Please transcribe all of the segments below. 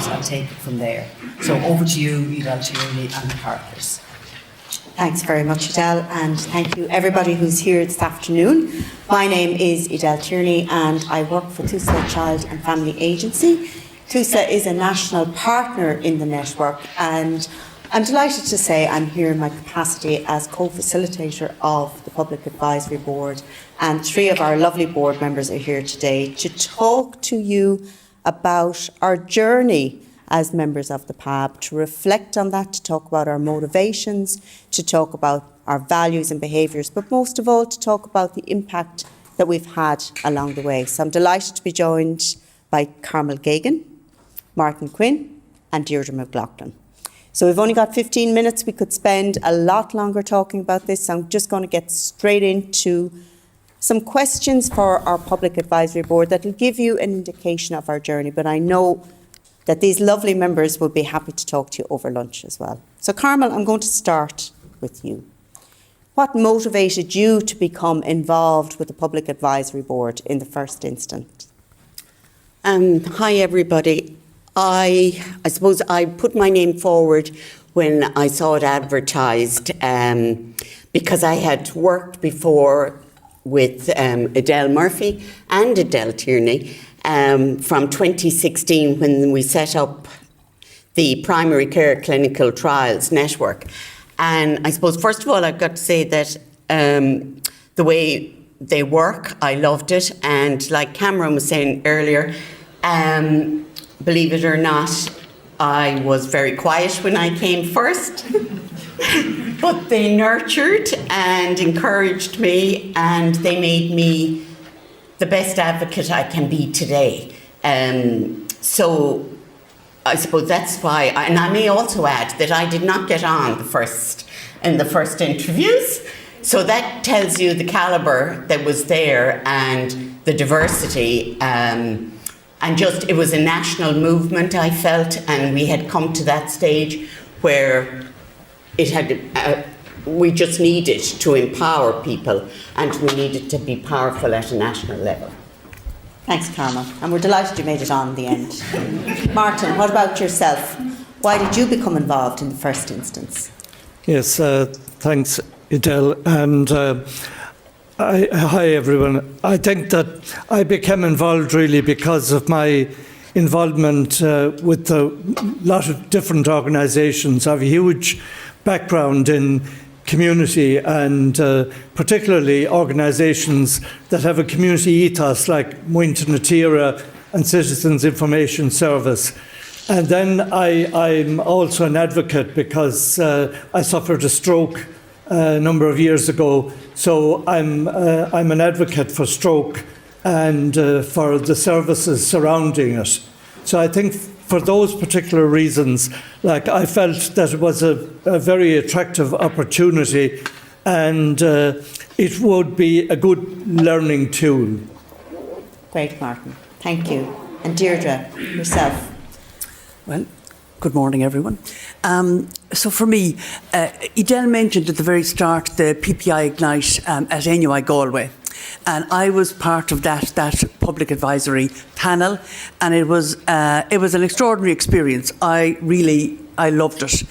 and take it from there. So over to you, Edel Tierney and the partners. Thanks very much, Edel, and thank you everybody who's here this afternoon. My name is Edel Tierney and I work for TUSLA Child and Family Agency. TUSLA is a national partner in the network, and I'm delighted to say I'm here in my capacity as co-facilitator of the Public Advisory Board, and 3 of our lovely board members are here today to talk to you about our journey as members of the PAB, to reflect on that, to talk about our motivations, to talk about our values and behaviours, but most of all to talk about the impact that we've had along the way. So I'm delighted to be joined by Carmel Geoghegan, Martin Quinn and Deirdre McLaughlin. So we've only got 15 minutes. We could spend a lot longer talking about this. So I'm just going to get straight into some questions for our Public Advisory Board that will give you an indication of our journey, but I know that these lovely members will be happy to talk to you over lunch as well. So Carmel, I'm going to start with you. What motivated you to become involved with the Public Advisory Board in the first instance? Hi everybody. I suppose I put my name forward when I saw it advertised because I had worked before with Edel Murphy and Edel Tierney from 2016 when we set up the Primary Care Clinical Trials Network. And I suppose, first of all, I've got to say that the way they work, I loved it. And like Cameron was saying earlier, believe it or not, I was very quiet when I came first. But they nurtured and encouraged me, and they made me the best advocate I can be today. So I suppose that's why, and I may also add that I did not get on in the first interviews. So that tells you the calibre that was there and the diversity. And just, it was a national movement, I felt, and we had come to that stage where it had, we just needed to empower people, and we needed to be powerful at a national level. Thanks, Carmel, and we're delighted you made it on in the end. Martin, what about yourself? Why did you become involved in the first instance? Yes, thanks, Edel, and hi everyone. I think that I became involved really because of my involvement with a lot of different organisations. I have a huge background in community and particularly organisations that have a community ethos like Muintir na Tíre and Citizens Information Service. And then I'm also an advocate because I suffered a stroke a number of years ago. So I'm an advocate for stroke and for the services surrounding it. So I think for those particular reasons, like I felt that it was a very attractive opportunity, and it would be a good learning tool. Great, Martin. Thank you. And Deirdre, yourself. Well, good morning, everyone. So for me, Edel mentioned at the very start the PPI Ignite at NUI Galway. And I was part of that public advisory panel, and it was an extraordinary experience. I loved it.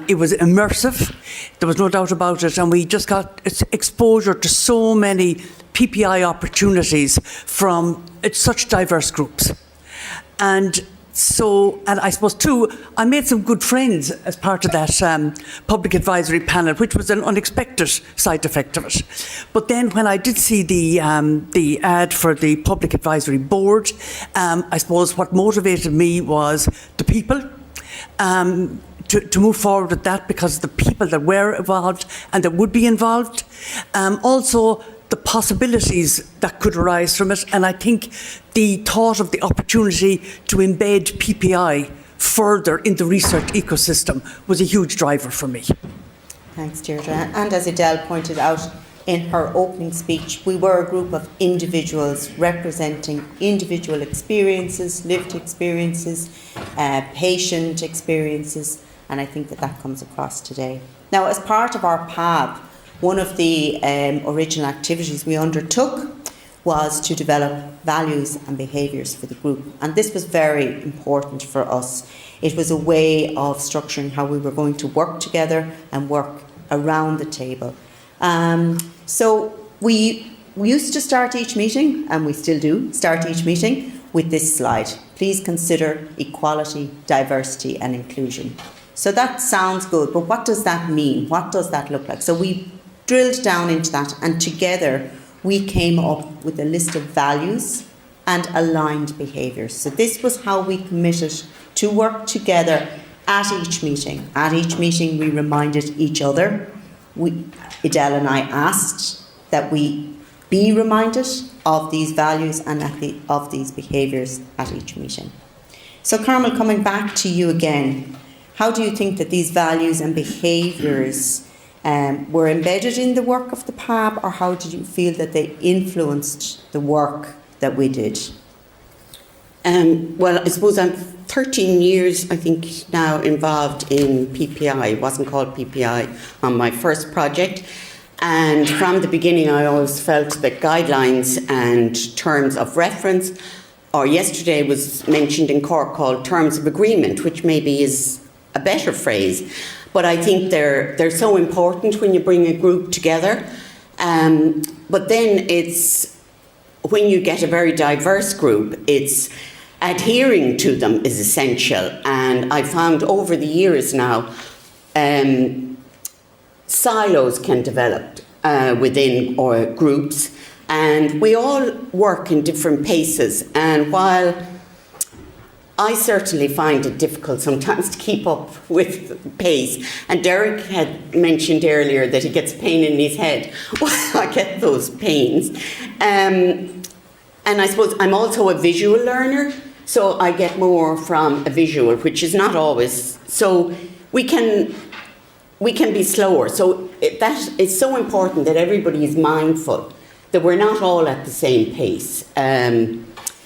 It was immersive. There was no doubt about it, and we just got exposure to so many PPI opportunities from such diverse groups. And I suppose too, I made some good friends as part of that public advisory panel, which was an unexpected side effect of it. But then when I did see the ad for the Public Advisory Board, I suppose what motivated me was the people, to move forward with that because of the people that were involved and that would be involved. Also, the possibilities that could arise from it, and I think the thought of the opportunity to embed PPI further in the research ecosystem was a huge driver for me. Thanks, Deirdre. And as Edel pointed out in her opening speech, we were a group of individuals representing individual experiences, lived experiences, patient experiences, and I think that comes across today. Now, as part of our PAB, one of the original activities we undertook was to develop values and behaviours for the group. And this was very important for us. It was a way of structuring how we were going to work together and work around the table. So we used to start each meeting, and we still do start each meeting, with this slide. Please consider equality, diversity and inclusion. So that sounds good, but what does that mean? What does that look like? So we drilled down into that, and together we came up with a list of values and aligned behaviours. So this was how we committed to work together at each meeting. At each meeting we reminded each other. Edel and I asked that we be reminded of these values and of these behaviours at each meeting. So Carmel, coming back to you again, how do you think that these values and behaviours were embedded in the work of the PAB, or how did you feel that they influenced the work that we did? Well, I suppose I'm 13 years, I think, now involved in PPI. It wasn't called PPI on my first project. And from the beginning, I always felt that guidelines and terms of reference, or yesterday was mentioned in Cork called terms of agreement, which maybe is a better phrase. But I think they're so important when you bring a group together. But then it's, when you get a very diverse group, it's adhering to them is essential. And I found over the years now, silos can develop within our groups, and we all work in different paces. And while I certainly find it difficult sometimes to keep up with pace, and Derek had mentioned earlier that he gets pain in his head. Well, I get those pains. And I suppose I'm also a visual learner, so I get more from a visual, which is not always. So we can be slower. So that is so important that everybody is mindful that we're not all at the same pace.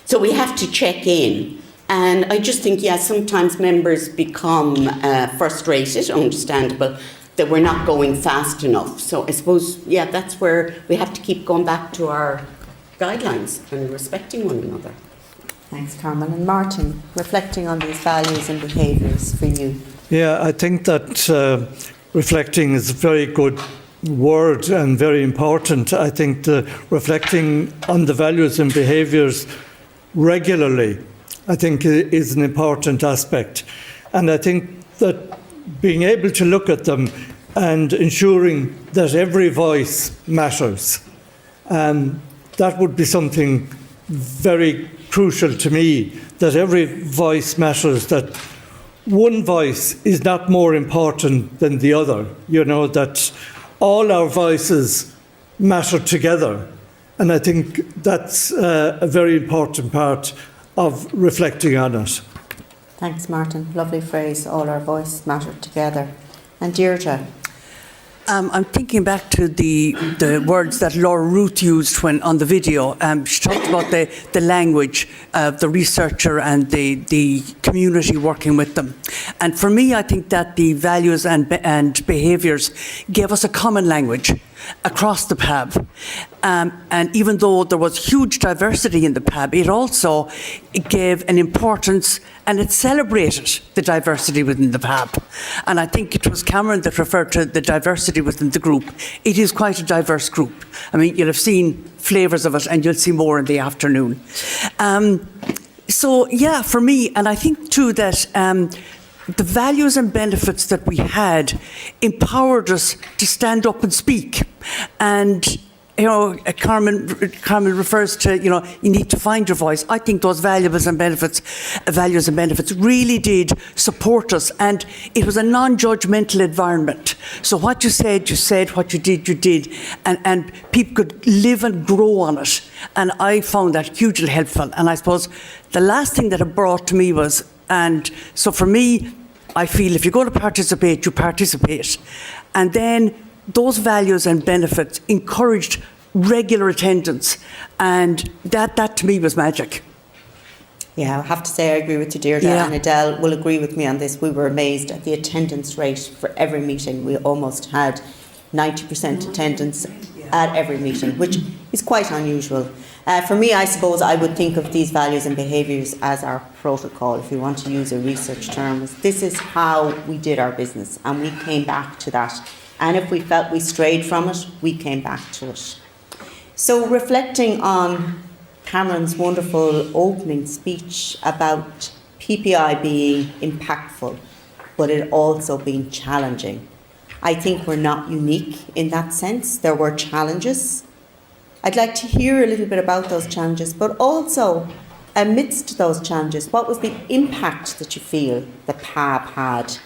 So we have to check in. And I just think, yeah, sometimes members become frustrated, understandable, that we're not going fast enough. So I suppose, yeah, that's where we have to keep going back to our guidelines and respecting one another. Thanks, Carmel. And Martin, reflecting on these values and behaviours for you. Yeah, I think that reflecting is a very good word and very important. I think reflecting on the values and behaviours regularly, I think, is an important aspect. And I think that being able to look at them and ensuring that every voice matters, that would be something very crucial to me, that every voice matters, that one voice is not more important than the other, you know, that all our voices matter together. And I think that's a very important part of reflecting on it. Thanks, Martin. Lovely phrase, all our voices matter together. And Deirdre? I'm thinking back to the words that Laura Ruth used when on the video. She talked about the language of the researcher and the community working with them. And for me, I think that the values and behaviours gave us a common language across the PAB. And even though there was huge diversity in the PAB, it gave an importance, and it celebrated the diversity within the PAB. And I think it was Cameron that referred to the diversity within the group. It is quite a diverse group. I mean, you'll have seen flavours of it, and you'll see more in the afternoon. So, yeah, for me, and I think too that the values and benefits that we had empowered us to stand up and speak. And, you know, Carmen refers to, you know, you need to find your voice. I think those values and benefits really did support us. And it was a non-judgmental environment. So what you said, what you did. And people could live and grow on it. And I found that hugely helpful. And I suppose the last thing that it brought to me was, and so for me, I feel if you're going to participate, you participate. And then those values and benefits encouraged regular attendance. And that to me was magic. Yeah, I have to say I agree with you, Deirdre, Yeah. and Edel will agree with me on this. We were amazed at the attendance rate for every meeting. We almost had 90% attendance at every meeting, which is quite unusual. For me, I suppose I would think of these values and behaviours as our protocol, if you want to use a research term. This is how we did our business, and we came back to that. And if we felt we strayed from it, we came back to it. So reflecting on Cameron's wonderful opening speech about PPI being impactful, but it also being challenging. I think we're not unique in that sense. There were challenges. I'd like to hear a little bit about those challenges, but also amidst those challenges, what was the impact that you feel the PAB had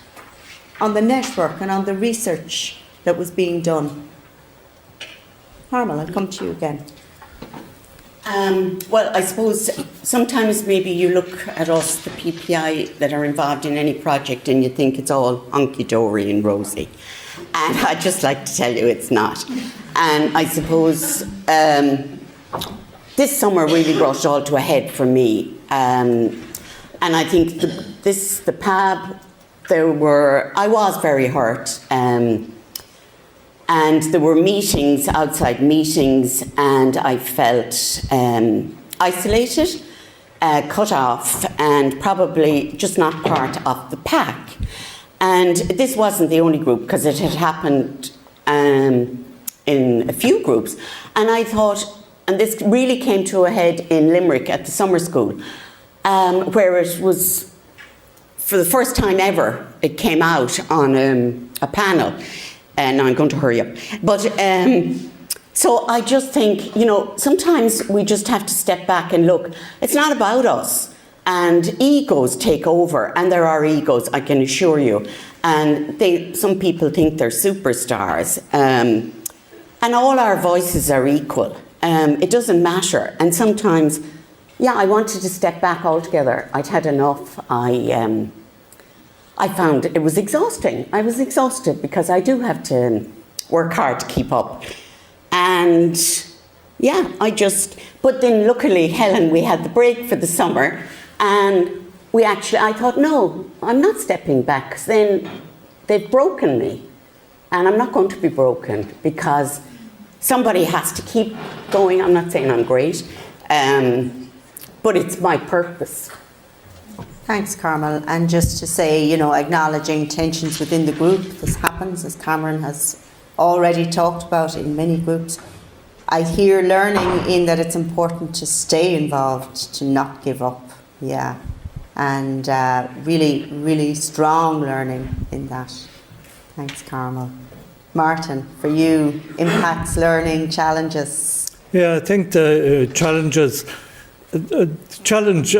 on the network and on the research that was being done? Carmel, I'll come to you again. Well, I suppose sometimes maybe you look at us, the PPI that are involved in any project, and you think it's all hunky-dory and rosy. And I'd just like to tell you it's not. And I suppose this summer really brought it all to a head for me. And I think the PAB, I was very hurt. And there were meetings, outside meetings, and I felt isolated, cut off, and probably just not part of the pack. And this wasn't the only group, because it had happened in a few groups. And I thought, and this really came to a head in Limerick at the summer school, where it was, for the first time ever, it came out on a panel. And I'm going to hurry up. But so I just think, sometimes we just have to step back and look. It's not about us. And egos take over. And there are egos, I can assure you. And some people think they're superstars. And all our voices are equal. It doesn't matter. And sometimes, I wanted to step back altogether. I'd had enough. I found it was exhausting. I was exhausted because I do have to work hard to keep up. And but then luckily, Helen, we had the break for the summer, and I thought, no, I'm not stepping back, because then they've broken me. And I'm not going to be broken, because somebody has to keep going. I'm not saying I'm great, but it's my purpose. Thanks, Carmel. And just to say, acknowledging tensions within the group. This happens, as Cameron has already talked about in many groups. I hear learning in that it's important to stay involved, to not give up. Yeah. And really, really strong learning in that. Thanks, Carmel. Martin, for you, impacts, learning, challenges. Yeah, I think the challenge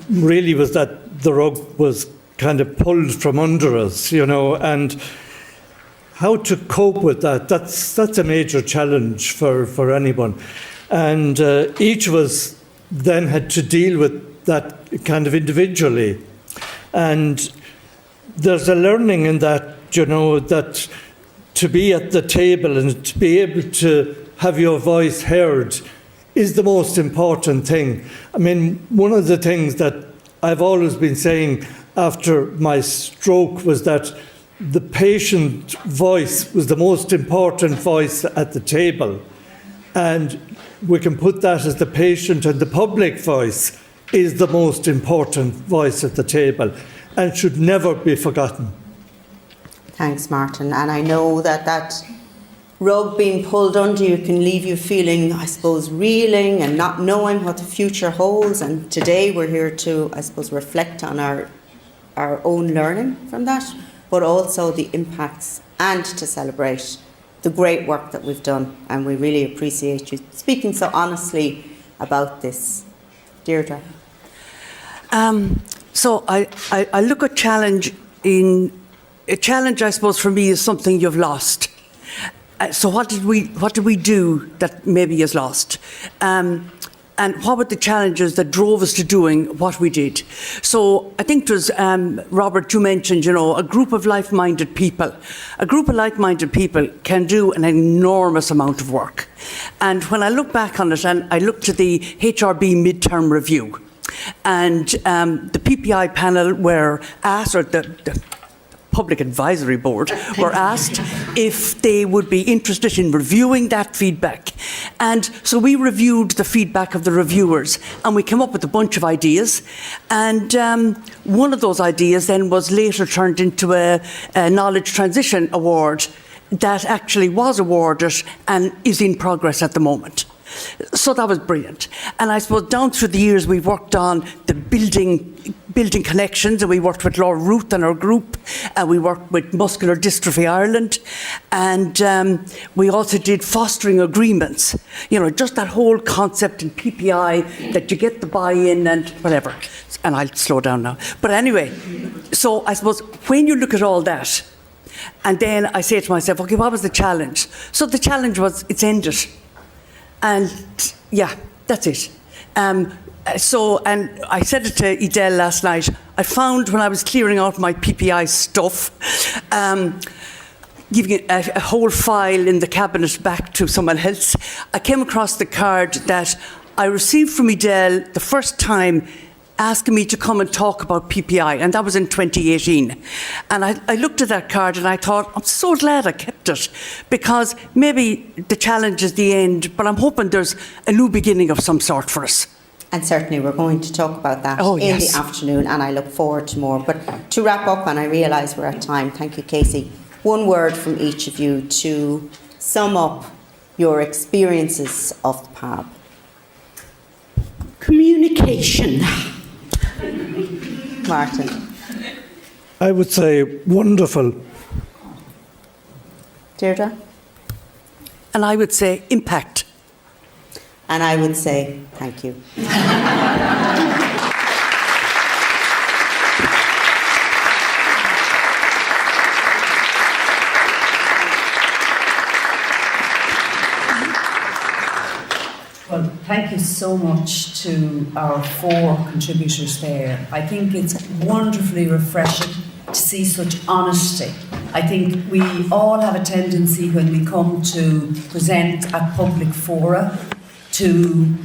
really was that the rug was kind of pulled from under us, and how to cope with that, that's a major challenge for anyone. And each of us then had to deal with that kind of individually. And there's a learning in that, that to be at the table and to be able to have your voice heard is the most important thing. I mean, one of the things that I've always been saying after my stroke was that the patient voice was the most important voice at the table. And we can put that as the patient, and the public voice is the most important voice at the table and should never be forgotten. Thanks, Martin. And I know that rug being pulled under you can leave you feeling, I suppose, reeling and not knowing what the future holds. And today we're here to, I suppose, reflect on our own learning from that, but also the impacts, and to celebrate the great work that we've done. And we really appreciate you speaking so honestly about this. Deirdre. So I look at challenge a challenge, I suppose, for me is something you've lost. So what did we do that maybe is lost? And what were the challenges that drove us to doing what we did? So I think it was, Robert, you mentioned, a group of like-minded people. A group of like-minded people can do an enormous amount of work. And when I look back on it, and I look to the HRB midterm review, and the PPI panel were asked, or the Public Advisory Board were asked if they would be interested in reviewing that feedback. And so we reviewed the feedback of the reviewers, and we came up with a bunch of ideas. And one of those ideas then was later turned into a Knowledge Transition Award that actually was awarded and is in progress at the moment. So that was brilliant. And I suppose down through the years we've worked on the building connections, and we worked with Laura Ruth and our group, and we worked with Muscular Dystrophy Ireland, and we also did fostering agreements, you know, just that whole concept in PPI that you get the buy-in and whatever. And I'll slow down now. But anyway, so I suppose when you look at all that, and then I say to myself, okay, what was the challenge? So the challenge was, it's ended. And yeah, that's it. And I said it to Edel last night. I found when I was clearing out my PPI stuff, giving a whole file in the cabinet back to someone else, I came across the card that I received from Edel the first time, asking me to come and talk about PPI, and that was in 2018. And I looked at that card and I thought, I'm so glad I kept it, because maybe the challenge is the end, but I'm hoping there's a new beginning of some sort for us. And certainly we're going to talk about that in the afternoon, and I look forward to more. But to wrap up, and I realise we're at time, thank you, Casey, one word from each of you to sum up your experiences of the PAB. Communication. Martin. I would say wonderful. Deirdre. And I would say impact. And I would say thank you. Well, thank you so much to our 4 contributors there. I think it's wonderfully refreshing to see such honesty. I think we all have a tendency when we come to present at public fora to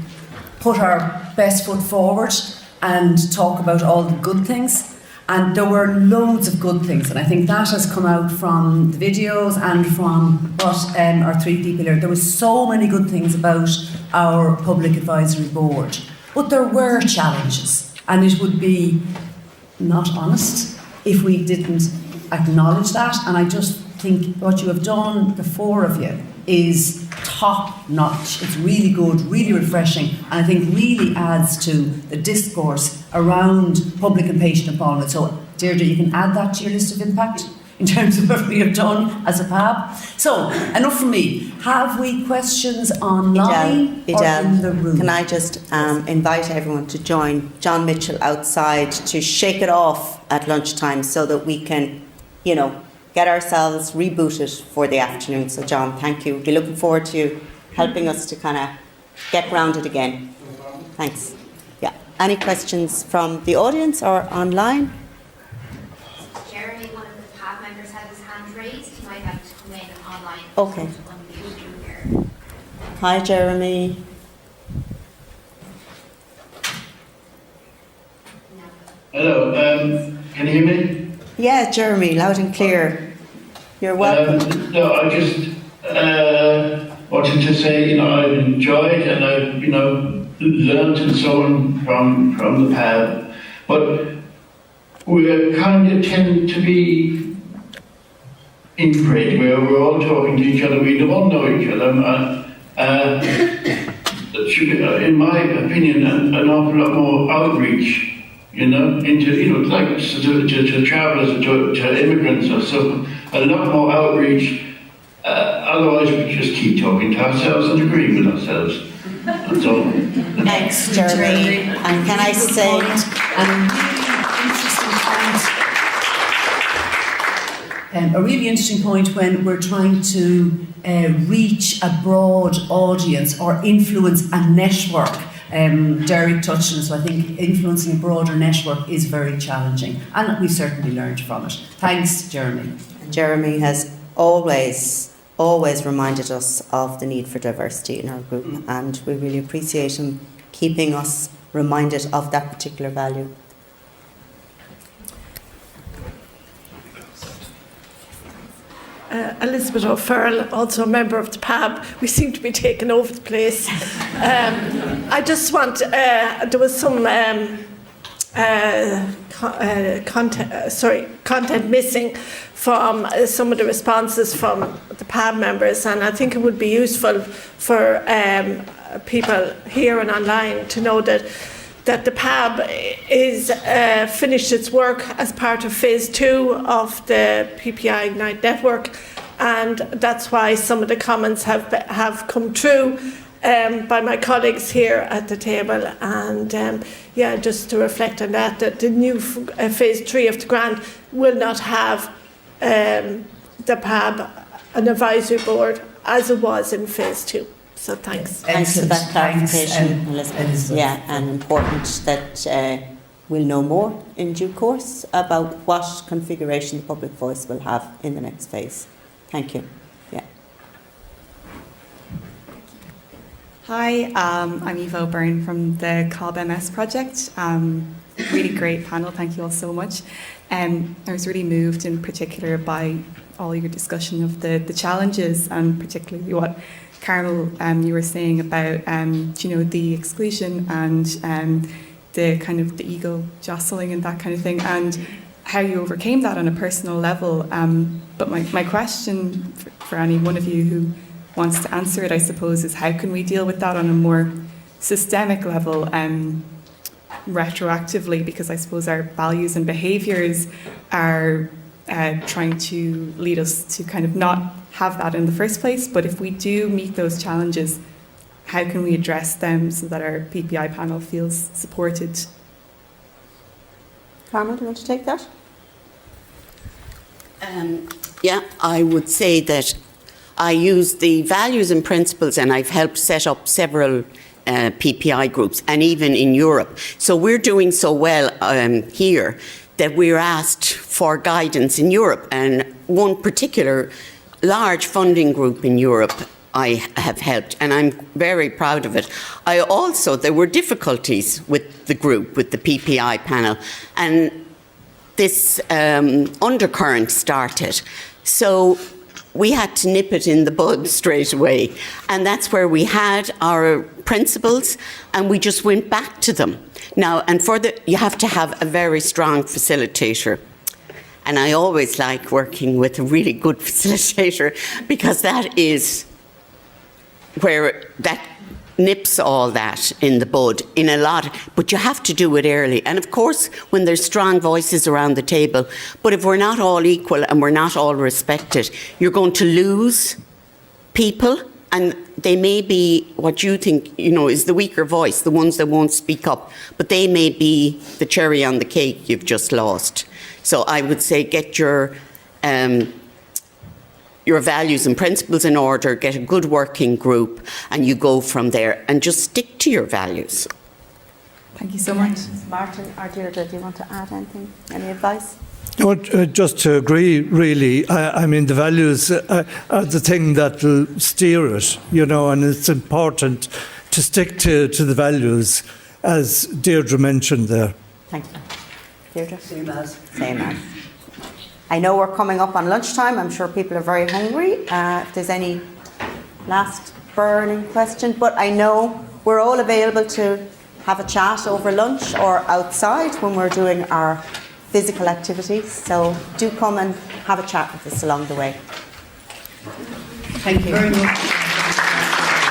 put our best foot forward and talk about all the good things. And there were loads of good things, and I think that has come out from the videos and from what our 3 people here. There were so many good things about our Public Advisory Board, but there were challenges, and it would be not honest if we didn't acknowledge that. And I just think what you have done, the 4 of you, is top notch. It's really good, really refreshing, and I think really adds to the discourse around public and patient involvement. So, Deirdre, you can add that to your list of impact in terms of what we have done as a PAB. So, enough from me. Have we questions online or in the room? Can I just invite everyone to join John Mitchell outside to shake it off at lunchtime so that we can, you know, get ourselves rebooted for the afternoon. So, John, thank you. We're looking forward to you helping us to kind of get grounded again. Thanks. Yeah. Any questions from the audience or online? Jeremy, one of the PAB members, had his hand raised. He might like to come in online. Okay. Hi, Jeremy. Hello, can you hear me? Yeah, Jeremy, loud and clear. You're welcome. No, I just wanted to say, I've enjoyed and I've, learned and so on from the PAB, but we kind of tend to be inbred, where we're all talking to each other, we all know each other. There should be, in my opinion, an awful lot more outreach, into, like to travellers, to immigrants or so, a lot more outreach. Otherwise, we just keep talking to ourselves and agreeing with ourselves. That's all. Thanks, Jeremy. And can I say, a really interesting point when we're trying to reach a broad audience or influence a network. Derek touched on it, so I think influencing a broader network is very challenging, and we certainly learned from it. Thanks, Jeremy. Jeremy has always reminded us of the need for diversity in our group, and we really appreciate him keeping us reminded of that particular value. Elizabeth O'Farrell, also a member of the PAB. We seem to be taking over the place. I just want, there was some content missing from some of the responses from the PAB members, and I think it would be useful for people here and online to know that the PAB is finished its work as part of phase 2 of the PPI Ignite network, and that's why some of the comments have come through by my colleagues here at the table. And just to reflect on that the new phase 3 of the grant will not have the PAB an advisory board as it was in phase 2. So thanks. Thanks for that clarification, Thanks, Elizabeth. Yeah, and important that we'll know more in due course about what configuration the public voice will have in the next phase. Thank you. Yeah. Hi, I'm Eva O'Byrne from the CAB MS project. Really great panel, thank you all so much. I was really moved in particular by all your discussion of the challenges, and particularly what Carmel, you were saying about the exclusion and the kind of the ego jostling and that kind of thing, and how you overcame that on a personal level. But my question for any one of you who wants to answer it, I suppose, is how can we deal with that on a more systemic level, retroactively? Because I suppose our values and behaviours are trying to lead us to kind of not have that in the first place. But if we do meet those challenges, how can we address them so that our PPI panel feels supported? Carmel, do you want to take that? I would say that I use the values and principles, and I've helped set up several PPI groups, and even in Europe. So we're doing so well here that we're asked for guidance in Europe. And one particular large funding group in Europe I have helped, and I'm very proud of it. There were difficulties with the group, with the PPI panel, and this undercurrent started. So we had to nip it in the bud straight away. And that's where we had our principles, and we just went back to them. Now, and you have to have a very strong facilitator. And I always like working with a really good facilitator, because that is where that nips all that in the bud in a lot, but you have to do it early. And of course, when there's strong voices around the table, but if we're not all equal and we're not all respected, you're going to lose people, and they may be what you think, is the weaker voice, the ones that won't speak up, but they may be the cherry on the cake you've just lost. So I would say get your values and principles in order, get a good working group, and you go from there, and just stick to your values. Thank you so much. Martin or Deirdre, do you want to add anything? Any advice? No, just to agree, really. I mean, the values are the thing that will steer it, and it's important to stick to the values, as Deirdre mentioned there. Thank you. Deirdre? Same as. I know we're coming up on lunchtime. I'm sure people are very hungry. If there's any last burning question, but I know we're all available to have a chat over lunch or outside when we're doing our physical activities. So do come and have a chat with us along the way. Thank you very much.